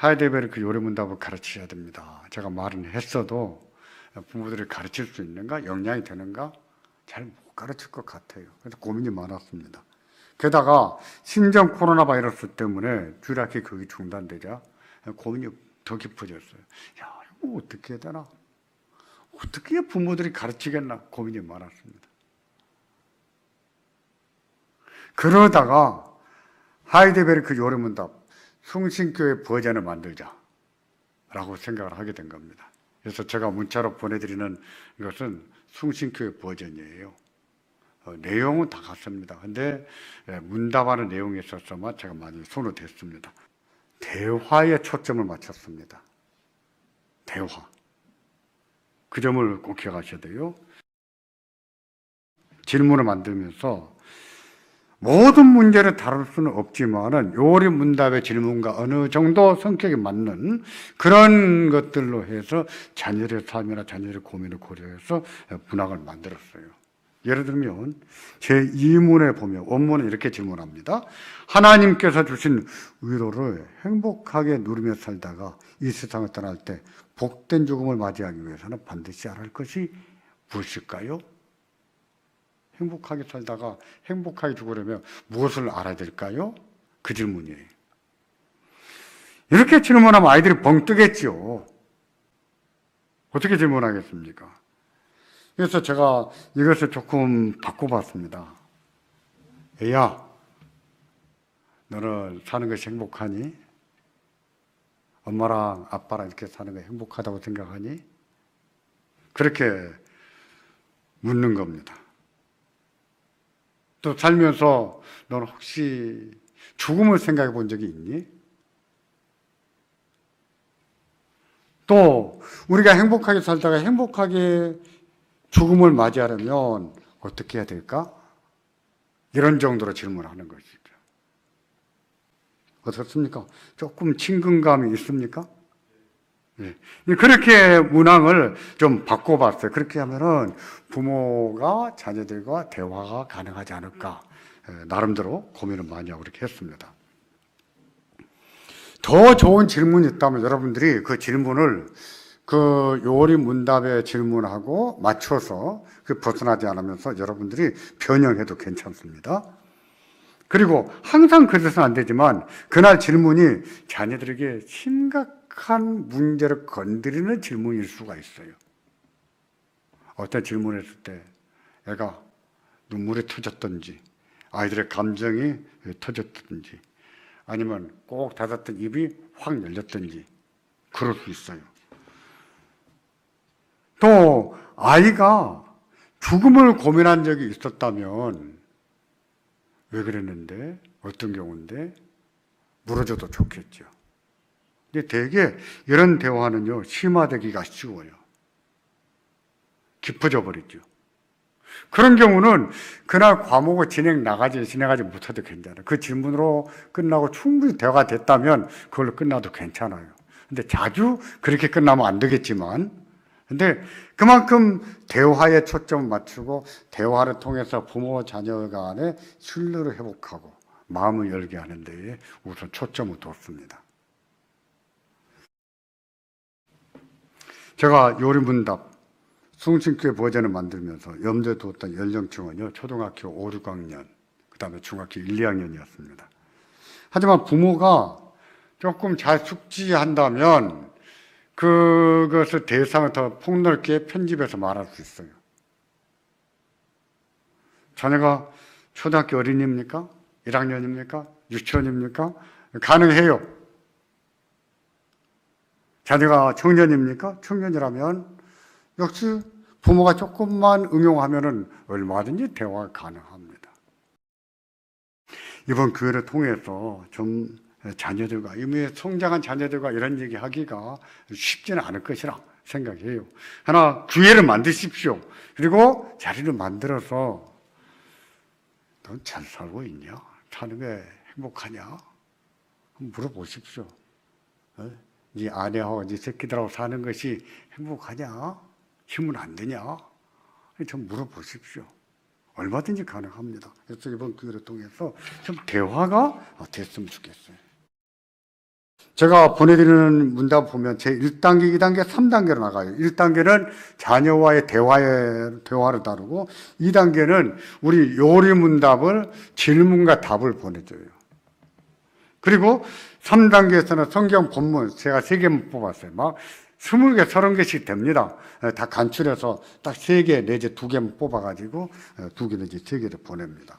하이델베르크 요리문답을 가르치셔야 됩니다. 제가 말은 했어도 부모들이 가르칠 수 있는가? 역량이 되는가? 잘 못 가르칠 것 같아요. 그래서 고민이 많았습니다. 게다가 신종 코로나 바이러스 때문에 주일학교 교육이 중단되자 고민이 더 깊어졌어요. 야, 이거 어떻게 해야 되나? 어떻게 부모들이 가르치겠나? 고민이 많았습니다. 그러다가 하이델베르크 요리문답 숭신교회 버전을 만들자 라고 생각을 하게 된 겁니다. 그래서 제가 문자로 보내드리는 이것은 숭신교회 버전이에요. 내용은 다 같습니다. 근데 문답하는 내용에 있어서만 제가 많이 손을 댔습니다. 대화에 초점을 맞췄습니다. 대화. 그 점을 꼭 기억하셔야 돼요. 질문을 만들면서 모든 문제를 다룰 수는 없지만은 요리 문답의 질문과 어느 정도 성격에 맞는 그런 것들로 해서 자녀의 삶이나 자녀의 고민을 고려해서 문학을 만들었어요. 예를 들면 제 2문에 보면 원문은 이렇게 질문합니다. 하나님께서 주신 위로를 행복하게 누리며 살다가 이 세상을 떠날 때 복된 죽음을 맞이하기 위해서는 반드시 알아야 할 것이 무엇일까요? 행복하게 살다가 행복하게 죽으려면 무엇을 알아야 될까요? 그 질문이에요. 이렇게 질문하면 아이들이 벙 뜨겠죠. 어떻게 질문하겠습니까? 그래서 제가 이것을 조금 바꿔봤습니다. 애야, 너는 사는 것이 행복하니? 엄마랑 아빠랑 이렇게 사는 게 행복하다고 생각하니? 그렇게 묻는 겁니다. 또 살면서 너는 혹시 죽음을 생각해 본 적이 있니? 또 우리가 행복하게 살다가 행복하게 죽음을 맞이하려면 어떻게 해야 될까? 이런 정도로 질문하는 것이죠. 어떻습니까? 조금 친근감이 있습니까? 네. 그렇게 문항을 좀 바꿔봤어요. 그렇게 하면은 부모가 자녀들과 대화가 가능하지 않을까. 나름대로 고민을 많이 하고 그렇게 했습니다. 더 좋은 질문이 있다면 여러분들이 그 질문을 그 요리 문답의 질문하고 맞춰서 그 벗어나지 않으면서 여러분들이 변형해도 괜찮습니다. 그리고 항상 그래서는 안 되지만 그날 질문이 자녀들에게 심각한 문제를 건드리는 질문일 수가 있어요. 어떤 질문을 했을 때 애가 눈물이 터졌던지 아이들의 감정이 터졌던지 아니면 꼭 닫았던 입이 확 열렸던지 그럴 수 있어요. 또 아이가 죽음을 고민한 적이 있었다면 왜 그랬는데? 어떤 경우인데? 물어줘도 좋겠죠. 근데 대개 이런 대화는요, 심화되기가 쉬워요. 깊어져 버리죠. 그런 경우는 그날 과목을 진행하지 못해도 괜찮아요. 그 질문으로 끝나고 충분히 대화가 됐다면 그걸로 끝나도 괜찮아요. 근데 자주 그렇게 끝나면 안 되겠지만, 근데 그만큼 대화에 초점을 맞추고 대화를 통해서 부모 자녀 간의 신뢰를 회복하고 마음을 열게 하는 데에 우선 초점을 뒀습니다. 제가 요리문답 숭신교회 버전을 만들면서 염두에 두었던 연령층은요, 초등학교 5, 6학년, 그 다음에 중학교 1, 2학년이었습니다. 하지만 부모가 조금 잘 숙지한다면 그것을 대상을 더 폭넓게 편집해서 말할 수 있어요. 자녀가 초등학교 어린이입니까? 1학년입니까? 유치원입니까? 가능해요. 자녀가 청년입니까? 청년이라면 역시 부모가 조금만 응용하면은 얼마든지 대화가 가능합니다. 이번 기회를 통해서 좀 자녀들과 이미 성장한 자녀들과 이런 얘기하기가 쉽지는 않을 것이라 생각해요. 하나 기회를 만드십시오. 그리고 자리를 만들어서 넌 잘 살고 있냐? 사는 게 행복하냐? 물어보십시오. 네 아내하고 네 새끼들하고 사는 것이 행복하냐? 힘은 안 되냐? 좀 물어보십시오. 얼마든지 가능합니다. 그래서 이번 기회를 통해서 좀 대화가 됐으면 좋겠어요. 제가 보내드리는 문답 보면 제 1단계, 2단계, 3단계로 나가요. 1단계는 자녀와의 대화를 다루고 2단계는 우리 요리 문답을 질문과 답을 보내줘요. 그리고 3단계에서는 성경 본문 제가 3개만 뽑았어요. 막 20개, 30개씩 됩니다. 다 간추려서 딱 3개 내지 2개만 뽑아가지고 2개 내지 3개를 보냅니다.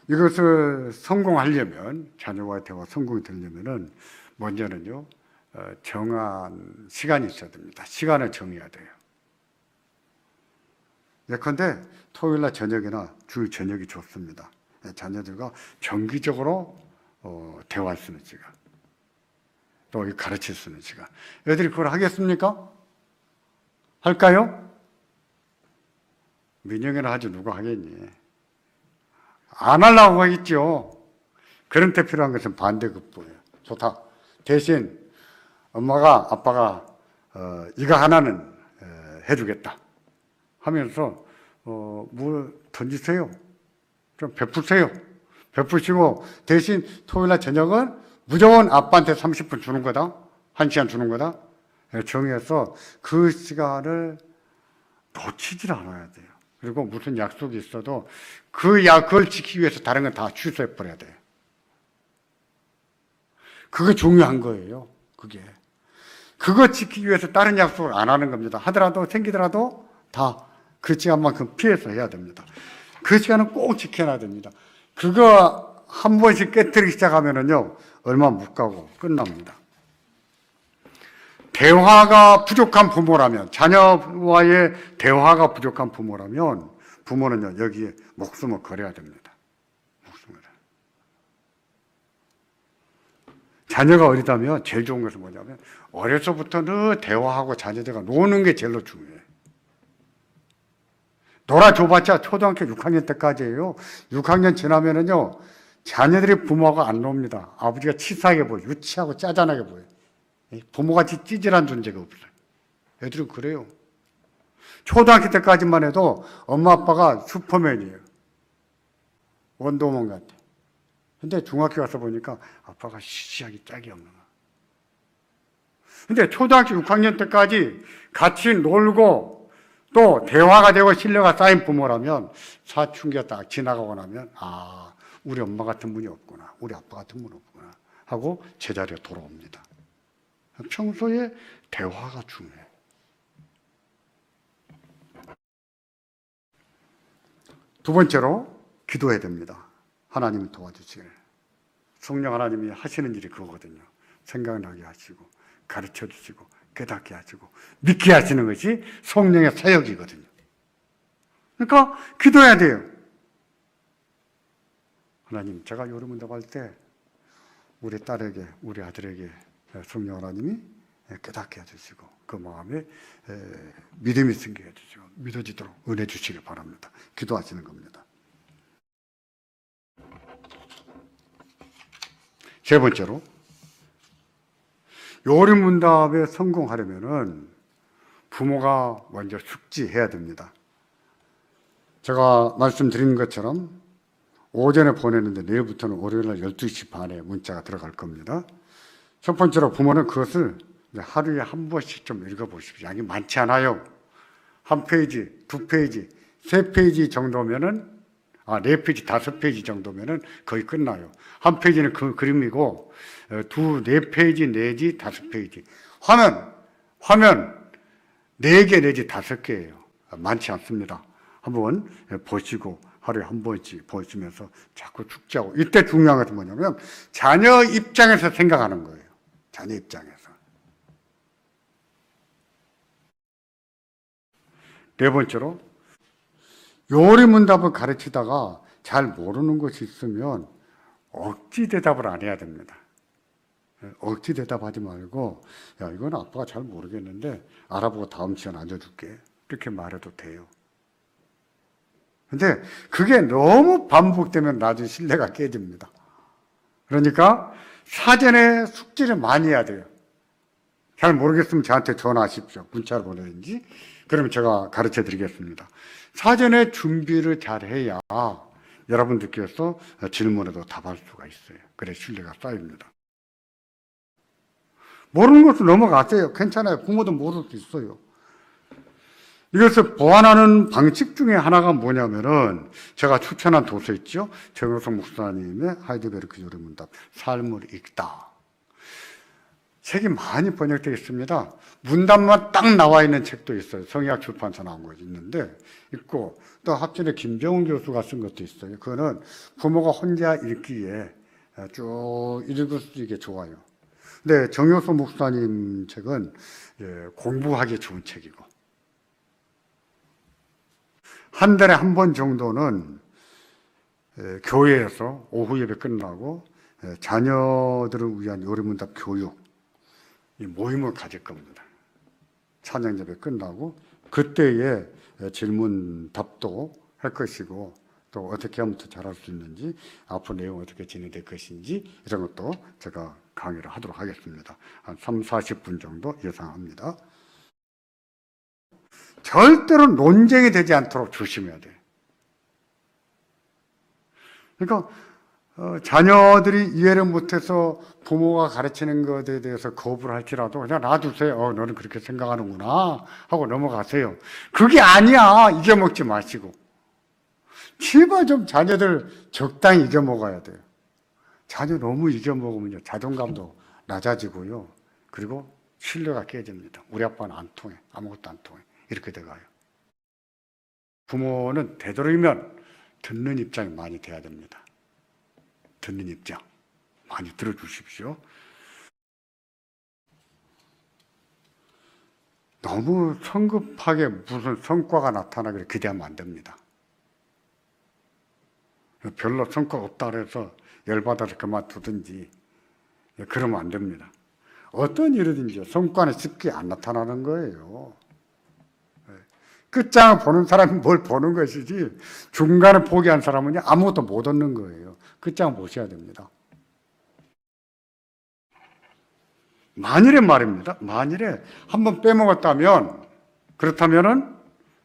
이것을 성공하려면, 자녀와의 대화 성공이 되려면은 먼저는요, 정한 시간이 있어야 됩니다. 시간을 정해야 돼요. 예컨대 토요일날 저녁이나 주일 저녁이 좋습니다. 자녀들과 정기적으로 대화할 수 있는 시간, 또 가르칠 수 있는 시간. 애들이 그걸 하겠습니까? 할까요? 민영이나 하지 누가 하겠니? 안 하려고 하겠죠. 그런 때 필요한 것은 반대급부예요. 좋다. 대신 엄마가, 아빠가 이거 하나는 해주겠다 하면서 뭘 던지세요. 좀 베푸세요. 베푸시고 대신 토요일날 저녁은 무조건 아빠한테 30분 주는 거다. 1시간 주는 거다. 정해서 그 시간을 놓치질 않아야 돼요. 그리고 무슨 약속이 있어도 그걸 지키기 위해서 다른 건 다 취소해 버려야 돼요. 그게 중요한 거예요. 그거 지키기 위해서 다른 약속을 안 하는 겁니다. 하더라도 생기더라도 다 그 시간만큼 피해서 해야 됩니다. 그 시간은 꼭 지켜놔야 됩니다. 그거 한 번씩 깨뜨리기 시작하면은요, 얼마 못 가고 끝납니다. 대화가 부족한 부모라면, 자녀와의 대화가 부족한 부모라면, 부모는요, 여기에 목숨을 걸어야 됩니다. 목숨을. 자녀가 어리다면 제일 좋은 것은 뭐냐면, 어려서부터 늘 대화하고 자녀들과 노는 게 제일 중요해요. 놀아줘봤자 초등학교 6학년 때까지예요. 6학년 지나면은요, 자녀들이 부모가 안 놉니다. 아버지가 치사하게 보여요. 유치하고 짜잔하게 보여요. 부모같이 찌질한 존재가 없어요. 애들은 그래요. 초등학교 때까지만 해도 엄마 아빠가 슈퍼맨이에요. 원더우먼 같아. 근데 중학교 가서 보니까 아빠가 시시하게 짝이 없는 거야. 근데 초등학교 6학년 때까지 같이 놀고 또 대화가 되고 신뢰가 쌓인 부모라면 사춘기가 딱 지나가고 나면 우리 엄마 같은 분이 없구나. 우리 아빠 같은 분 없구나. 하고 제자리에 돌아옵니다. 평소에 대화가 중요해요. 두 번째로 기도해야 됩니다. 하나님 도와주시길. 성령 하나님이 하시는 일이 그거거든요. 생각나게 하시고 가르쳐 주시고 깨닫게 하시고 믿게 하시는 것이 성령의 사역이거든요. 그러니까 기도해야 돼요. 하나님, 제가 요리 문답할 때 우리 딸에게, 우리 아들에게 성령 하나님이 깨닫게 해주시고 그 마음에 믿음이 생기게 해주시고 믿어지도록 은혜 주시길 바랍니다. 기도하시는 겁니다. 세 번째로, 요리 문답에 성공하려면은 부모가 먼저 숙지해야 됩니다. 제가 말씀드린 것처럼 오전에 보내는데 내일부터는 월요일날 12시 반에 문자가 들어갈 겁니다. 첫 번째로 부모는 그것을 하루에 한 번씩 좀 읽어보십시오. 양이 많지 않아요. 한 페이지, 두 페이지, 세 페이지 정도면은, 네 페이지, 다섯 페이지 정도면은 거의 끝나요. 한 페이지는 그 그림이고, 네 페이지 내지 다섯 페이지. 화면 네 개 내지 다섯 개예요. 많지 않습니다. 한번 보시고 하루에 한 번씩 보시면서 자꾸 숙지하고, 이때 중요한 것은 뭐냐면 자녀 입장에서 생각하는 거예요. 자녀 입장에서. 네 번째로, 요리 문답을 가르치다가 잘 모르는 것이 있으면 억지 대답을 안 해야 됩니다. 억지 대답하지 말고, 야, 이건 아빠가 잘 모르겠는데 알아보고 다음 시간 알려줄게. 이렇게 말해도 돼요. 근데 그게 너무 반복되면 나중에 신뢰가 깨집니다. 그러니까 사전에 숙지를 많이 해야 돼요. 잘 모르겠으면 저한테 전화하십시오. 문자를 보내든지. 그러면 제가 가르쳐 드리겠습니다. 사전에 준비를 잘 해야 여러분들께서 질문에도 답할 수가 있어요. 그래 신뢰가 쌓입니다. 모르는 것을 넘어가세요. 괜찮아요. 부모도 모를 수 있어요. 이것을 보완하는 방식 중에 하나가 뭐냐면은 제가 추천한 도서 있죠. 정효석 목사님의 하이델베르크 요리문답 삶을 읽다. 책이 많이 번역되어 있습니다. 문답만 딱 나와 있는 책도 있어요. 성의학 출판사 나온 거 있는데 있고 또 합전에 김병훈 교수가 쓴 것도 있어요. 그거는 부모가 혼자 읽기에 쭉 읽을 수 있게 좋아요. 근데 정효석 목사님 책은 공부하기 좋은 책이고 한 달에 한 번 정도는 교회에서 오후 예배 끝나고 자녀들을 위한 요리문답 교육 이 모임을 가질 겁니다. 찬양 예배 끝나고 그때에 질문 답도 할 것이고 또 어떻게 하면 더 잘할 수 있는지 앞으로 내용 어떻게 진행될 것인지 이런 것도 제가 강의를 하도록 하겠습니다. 한 3, 40분 정도 예상합니다. 절대로 논쟁이 되지 않도록 조심해야 돼요. 그러니까 자녀들이 이해를 못해서 부모가 가르치는 것에 대해서 거부를 할지라도 그냥 놔두세요. 너는 그렇게 생각하는구나 하고 넘어가세요. 그게 아니야. 이겨먹지 마시고. 제발 좀 자녀들 적당히 이겨먹어야 돼요. 자녀 너무 이겨먹으면요 자존감도 낮아지고요. 그리고 신뢰가 깨집니다. 우리 아빠는 안 통해. 아무것도 안 통해. 이렇게 돼가요. 부모는 되도록이면 듣는 입장이 많이 돼야 됩니다. 듣는 입장 많이 들어주십시오. 너무 성급하게 무슨 성과가 나타나기를 기대하면 안 됩니다. 별로 성과가 없다 그래서 열받아서 그만두든지 그러면 안 됩니다. 어떤 일이든지 성과는 쉽게 안 나타나는 거예요. 끝장을 보는 사람이 뭘 보는 것이지 중간에 포기한 사람은 아무것도 못 얻는 거예요. 끝장을 보셔야 됩니다. 만일에 말입니다. 만일에 한번 빼먹었다면 그렇다면은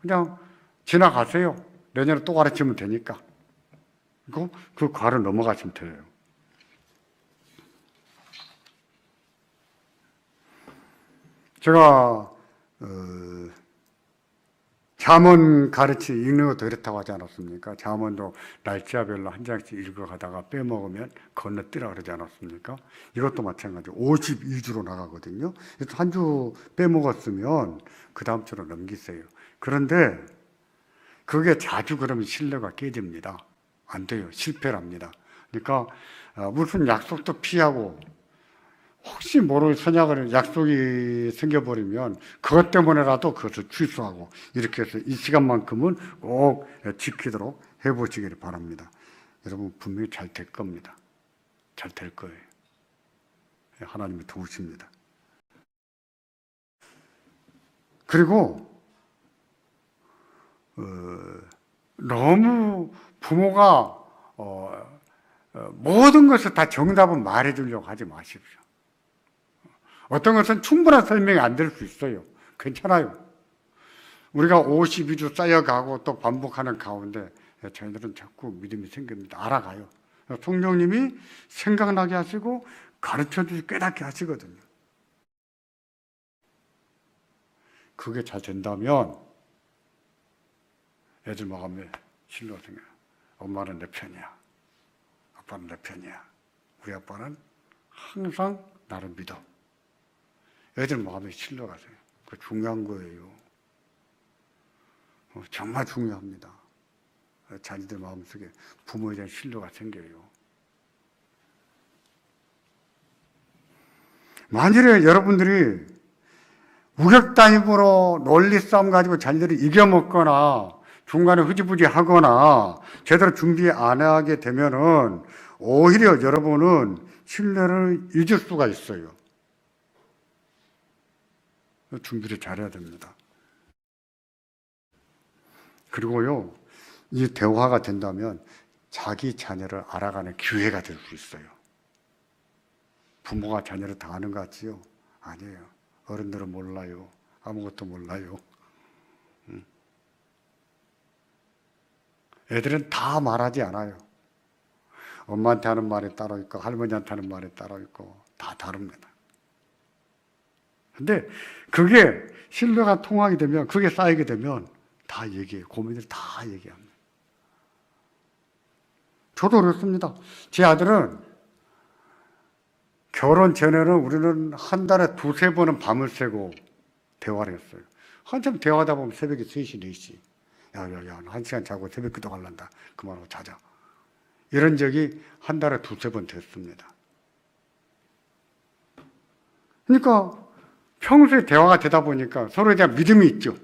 그냥 지나가세요. 내년에 또 가르치면 되니까. 그리고 그 과를 넘어가시면 돼요. 제가 잠언 가르치 읽는 것도 그렇다고 하지 않았습니까? 잠언도 날짜별로 한 장씩 읽어가다가 빼먹으면 건너뛰라 그러지 않았습니까? 이것도 마찬가지로 52주로 나가거든요. 그래서 한 주 빼먹었으면 그 다음 주로 넘기세요. 그런데 그게 자주 그러면 신뢰가 깨집니다. 안 돼요. 실패랍니다. 그러니까 무슨 약속도 피하고 혹시 모를 선약을 약속이 생겨버리면 그것 때문에라도 그것을 취소하고 이렇게 해서 이 시간만큼은 꼭 지키도록 해보시기를 바랍니다. 여러분 분명히 잘 될 겁니다. 잘 될 거예요. 하나님이 도우십니다. 그리고 너무 부모가 모든 것을 다 정답을 말해주려고 하지 마십시오. 어떤 것은 충분한 설명이 안 될 수 있어요. 괜찮아요. 우리가 52주 쌓여가고 또 반복하는 가운데 저희들은 자꾸 믿음이 생깁니다. 알아가요. 성령님이 생각나게 하시고 가르쳐주시고 깨닫게 하시거든요. 그게 잘 된다면 애들 마음에 신뢰가 생겨요. 엄마는 내 편이야. 아빠는 내 편이야. 우리 아빠는 항상 나를 믿어. 애들 마음에 신뢰가 생겨요. 그 중요한 거예요. 정말 중요합니다. 자녀들 마음속에 부모에 대한 신뢰가 생겨요. 만일에 여러분들이 우격단임으로 논리 싸움 가지고 자녀들이 이겨먹거나 중간에 흐지부지 하거나 제대로 준비 안 하게 되면은 오히려 여러분은 신뢰를 잊을 수가 있어요. 준비를 잘해야 됩니다. 그리고요, 이 대화가 된다면 자기 자녀를 알아가는 기회가 될 수 있어요. 부모가 자녀를 다 아는 것 같지요? 아니에요. 어른들은 몰라요. 아무것도 몰라요. 애들은 다 말하지 않아요. 엄마한테 하는 말이 따로 있고 할머니한테 하는 말이 따로 있고 다 다릅니다. 근데 그게 신뢰가 통하게 되면, 그게 쌓이게 되면 다 얘기해요. 고민을 다 얘기합니다. 저도 그렇습니다. 제 아들은 결혼 전에는 우리는 한 달에 두세 번은 밤을 새고 대화를 했어요. 한참 대화하다 보면 새벽에 3시, 4시. 야, 1시간 자고 새벽 기도하려다. 그만하고 자자. 이런 적이 한 달에 두세 번 됐습니다. 그러니까 평소에 대화가 되다 보니까 서로에 대한 믿음이 있죠.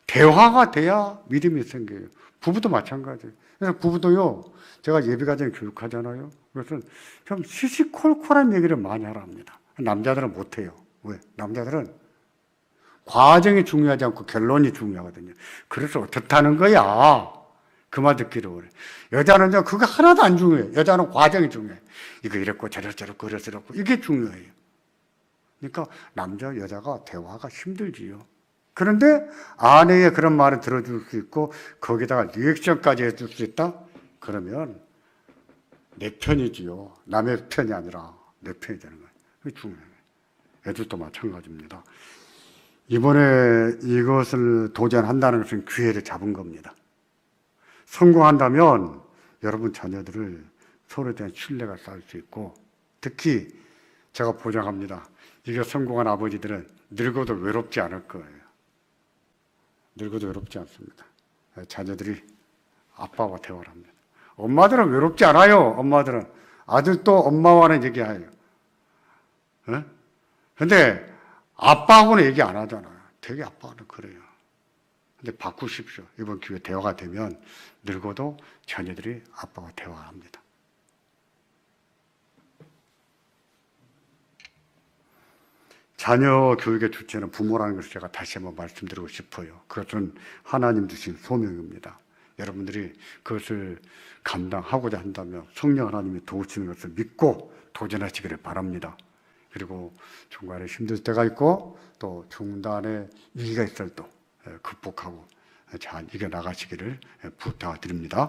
대화가 돼야 믿음이 생겨요. 부부도 마찬가지예요. 그래서 부부도요, 제가 예비가정 교육하잖아요. 그래서 좀 시시콜콜한 얘기를 많이 하라 합니다. 남자들은 못해요. 왜? 남자들은 과정이 중요하지 않고 결론이 중요하거든요. 그래서 어떻다는 거야. 그 말 듣기로 그래. 여자는요, 그거 하나도 안 중요해요. 여자는 과정이 중요해요. 이거 이랬고 저랬고 그랬고 이게 중요해요. 그러니까 남자 여자가 대화가 힘들지요. 그런데 아내의 그런 말을 들어줄 수 있고 거기다가 리액션까지 해줄 수 있다? 그러면 내 편이지요. 남의 편이 아니라 내 편이 되는 거예요. 그게 중요해요. 애들도 마찬가지입니다. 이번에 이것을 도전한다는 것은 기회를 잡은 겁니다. 성공한다면 여러분 자녀들을 서로에 대한 신뢰가 쌓일 수 있고, 특히 제가 보장합니다. 이게 성공한 아버지들은 늙어도 외롭지 않을 거예요. 늙어도 외롭지 않습니다. 자녀들이 아빠와 대화를 합니다. 엄마들은 외롭지 않아요. 엄마들은. 아들도 엄마와는 얘기해요. 근데 아빠하고는 얘기 안 하잖아요. 되게 아빠는 그래요. 근데 바꾸십시오. 이번 기회 대화가 되면 늙어도 자녀들이 아빠와 대화합니다. 자녀 교육의 주체는 부모라는 것을 제가 다시 한번 말씀드리고 싶어요. 그것은 하나님 주신 소명입니다. 여러분들이 그것을 감당하고자 한다면 성령 하나님이 도우시는 것을 믿고 도전하시기를 바랍니다. 그리고 중간에 힘들 때가 있고 또 중단에 위기가 있을 때 극복하고 잘 이겨나가시기를 부탁드립니다.